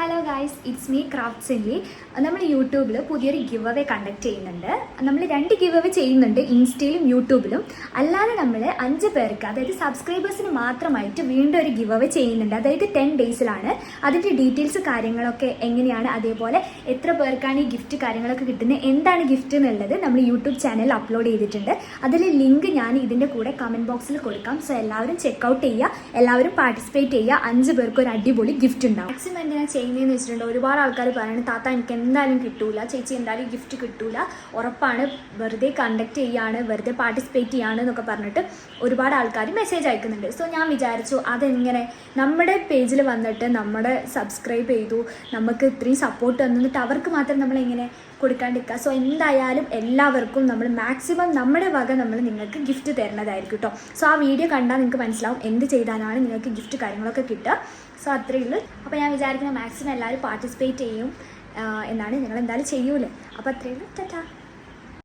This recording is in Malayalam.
Hello guys, it's me craft സിൻലി. നമ്മൾ യൂട്യൂബിൽ പുതിയൊരു ഗിവ് അവേ കണ്ടക്ട് ചെയ്യുന്നുണ്ട്. നമ്മൾ 2 ഗിവ് അവേ ചെയ്യുന്നുണ്ട്, ഇൻസ്റ്റയിലും യൂട്യൂബിലും. അല്ലാതെ നമ്മൾ 5 പേർക്ക്, അതായത് സബ്സ്ക്രൈബേഴ്സിന് മാത്രമായിട്ട് വീണ്ടും ഒരു ഗിവ് അവേ ചെയ്യുന്നുണ്ട്. അതായത് 10 ഡേയ്സിലാണ്. അതിൻ്റെ ഡീറ്റെയിൽസ് കാര്യങ്ങളൊക്കെ എങ്ങനെയാണ്, അതേപോലെ എത്ര പേർക്കാണ് ഈ ഗിഫ്റ്റ് കാര്യങ്ങളൊക്കെ കിട്ടുന്നത്, എന്താണ് ഗിഫ്റ്റ് എന്നുള്ളത് നമ്മൾ യൂട്യൂബ് ചാനലിൽ അപ്ലോഡ് ചെയ്തിട്ടുണ്ട്. അതിൽ ലിങ്ക് ഞാൻ ഇതിൻ്റെ കൂടെ കമൻറ്റ് ബോക്സിൽ കൊടുക്കാം. സോ എല്ലാവരും ചെക്കൗട്ട് ചെയ്യുക, എല്ലാവരും പാർട്ടിസിപ്പേറ്റ് ചെയ്യുക. 5 പേർക്ക് ഒരു അടിപൊളി ഗിഫ്റ്റ് ഉണ്ടാവും. മാക്സിമം എന്തിനാ ചെയ്യുന്നതെന്ന് വെച്ചിട്ടുണ്ട്, ഒരുപാട് ആൾക്കാർ പറയുന്നത് താത്ത എനിക്ക് എന്തായാലും കിട്ടൂല, ചേച്ചി എന്തായാലും ഗിഫ്റ്റ് കിട്ടൂല, ഉറപ്പാണ്, വെറുതെ കണ്ടക്ട് ചെയ്യാണ്, വെറുതെ പാർട്ടിസിപ്പേറ്റ് ചെയ്യാണ് എന്നൊക്കെ പറഞ്ഞിട്ട് ഒരുപാട് ആൾക്കാർ മെസ്സേജ് അയക്കുന്നുണ്ട്. സോ ഞാൻ വിചാരിച്ചു അതെങ്ങനെ നമ്മുടെ പേജിൽ വന്നിട്ട് നമ്മുടെ സബ്സ്ക്രൈബ് ചെയ്തു, നമുക്ക് ഇത്രയും സപ്പോർട്ട് തന്നിട്ട് അവർക്ക് മാത്രം നമ്മളെങ്ങനെ കൊടുക്കാണ്ടിരിക്കുക. സോ എന്തായാലും എല്ലാവർക്കും നമ്മൾ മാക്സിമം നമ്മുടെ വക നമ്മൾ നിങ്ങൾക്ക് ഗിഫ്റ്റ് തരുന്നതായിരിക്കും കേട്ടോ. സോ ആ വീഡിയോ കണ്ടാൽ നിങ്ങൾക്ക് മനസ്സിലാവും എന്ത് ചെയ്താലാണ് നിങ്ങൾക്ക് ഗിഫ്റ്റ് കാര്യങ്ങളൊക്കെ കിട്ടുക. സോ അത്രയേ ഉള്ളൂ. അപ്പോൾ ഞാൻ വിചാരിക്കുന്നത് മാക്സിമം എല്ലാവരും പാർട്ടിസിപ്പേറ്റ് ചെയ്യും എന്നാണ്. നിങ്ങൾ എന്തായാലും ചെയ്യൂലേ. അപ്പോൾ അത്രയേ ഉള്ളൂ. ടാറ്റാ.